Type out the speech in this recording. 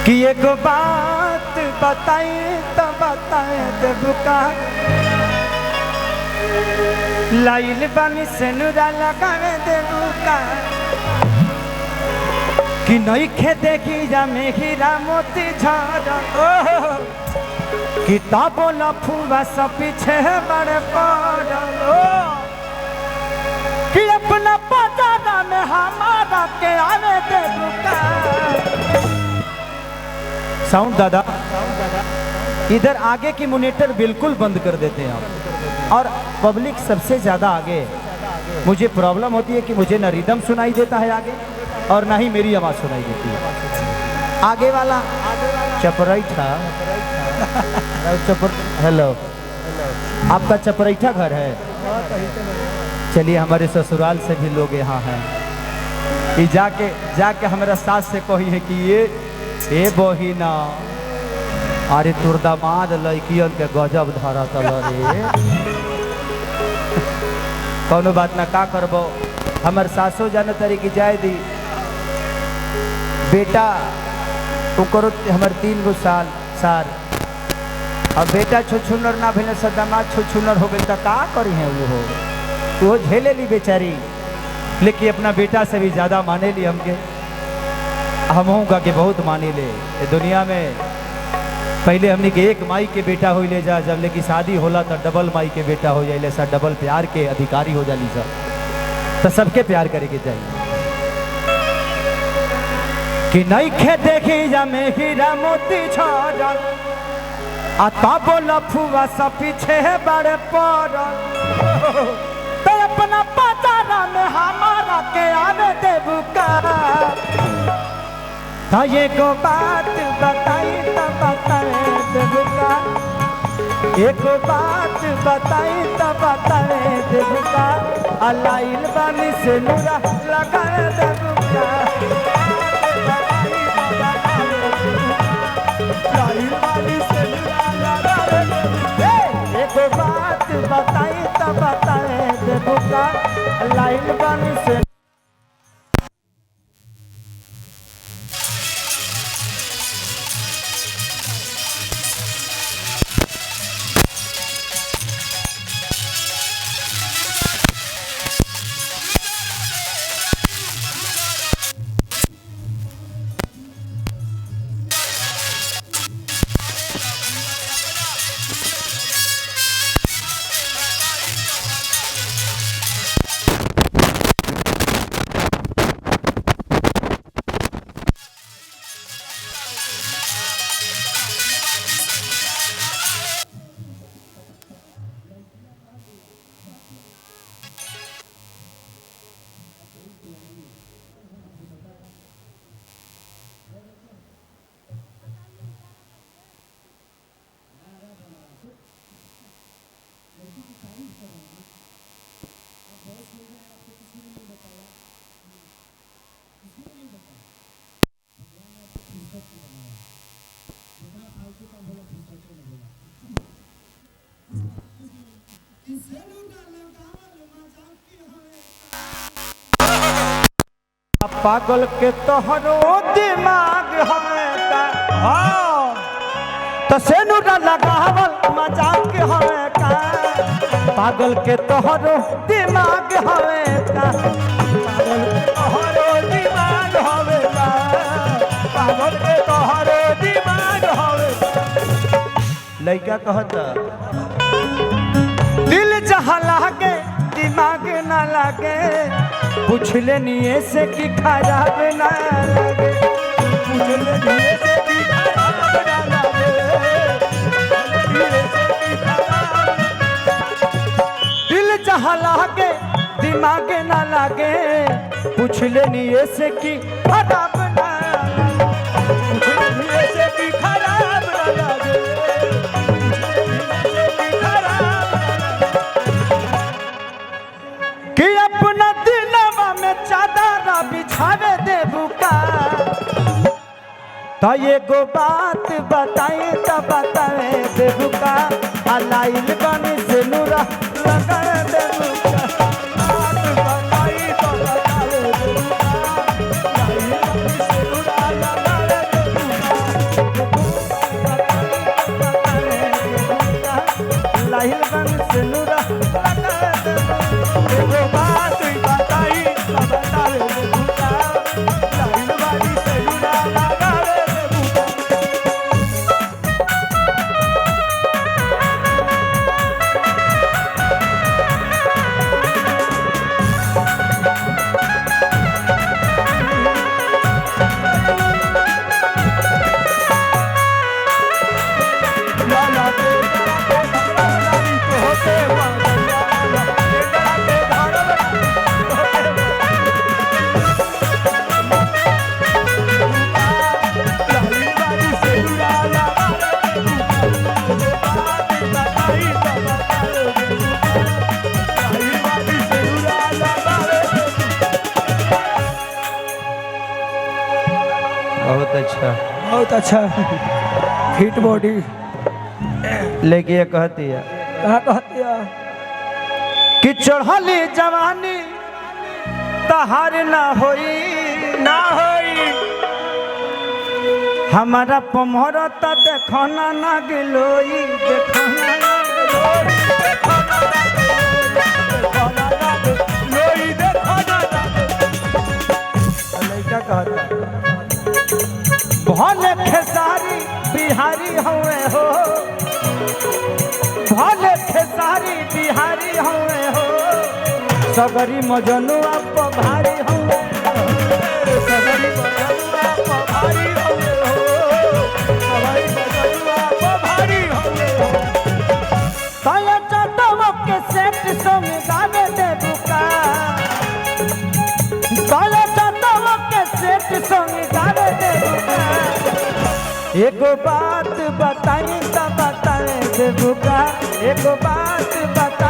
कि एक बात बताई तो बताए देबू का लाइल बानी से नुरा लगावे देबू का कि नई खे देखी जा में हीरा मोती झर कि तब लफुआ सब पीछे बड़े पड़ो कि अपना पता में हमारा के आवे देबू का। साउंड दादा इधर आगे की मॉनिटर बिल्कुल बंद कर देते हैं आप, और पब्लिक सबसे ज़्यादा आगे। मुझे प्रॉब्लम होती है कि मुझे ना रिदम सुनाई देता है आगे और ना ही मेरी आवाज़ सुनाई देती है। आगे वाला चपराइठा हेलो, आपका चपराइठा घर है? चलिए हमारे ससुराल से भी लोग यहाँ हैं कि जाके हमारा सास से कही है कि ये बहिना अरे तोर दामाद लड़कियन के गजब धरा तल रे कौनो बात ना का करबो। हमार सासो जाने तरी की जाए दी बेटा करो हमार 3 गो साल अब बेटा छुछुनर ना भेले से दामाद छुछुनर हो गए तो का करी है वो झेले ली बेचारी, लेकिन अपना बेटा से भी ज़्यादा माने ली हमके। हम का के बहुत मानी ले दुनिया में। पहले हमने के एक माई के बेटा हो ले जा, जब लेकिन शादी होला तो डबल माई के बेटा हो जाए सर, डबल प्यार के अधिकारी हो जाली सर, तो सबके प्यार करे के चाहिए कि नहीं खे देखी जा में हीरा मोती झरल आ तब लफुआ सब पीछे बड़े पड़ल तो अपना पता में हमारा के आवे देबू का। तो ये को बात बताई तो बताए देबू का, एक बात बताई तो बताए देबू का अलाइल बानी से नुरा लगाए देबू का। एक बात बताई तो बताए देबू का अलाइल बानी से। पागल के तोहरो दिमाग हमें का तो से नुरा लगावल मजाक हमें का। पागल के तोहरो दिमाग हमें का, पागल के तोहरो दिमाग हमें का, पागल के तोहरो दिमाग हमें। लइका कहता दिल जहाँ लागे दिमाग ना लागे, पूछ लेनिए से कि खराब ना लगे, पूछ लेनिए से कि खराब ना लगे, दिल जहाँ लागे दिमाग ना लागे, पूछ लेनिए से कि खराब ना लगे, पूछ लेनिए से कि खराब ना लगे, कि अपना दिलवा में चादर बिछावे देबू का। तो ये गो बात बताई तो बताए देबू का अलाइल बानी से नुरा लगाए देबू का। बात बताई तो बताए देबू का अलाइल बानी से नुरा लगाए देबू का। बहुत अच्छा फिट बॉडी। लेकिन ये कहती है कहाँ कहती है कि चढ़ली जवानी तहार ना होई ना होई हमारा पमरता देखना ना गिलोई देखना ना गिलोई देखना ना लड़का कहता भले खेसारी बिहारी हुए हो भले खेसारी बिहारी हुए हो सगरी मजनुआ पभारी हुए सगरी मजनुआ पभारी हुए हो सगरी मजनुआ पभारी हुए हो ताया चाटवा के सेट संग गावे दे बुका ताया चाटवा के सेट संग गावे दे बुका एगो बात बताई त बताए दे बुका एगो बात बता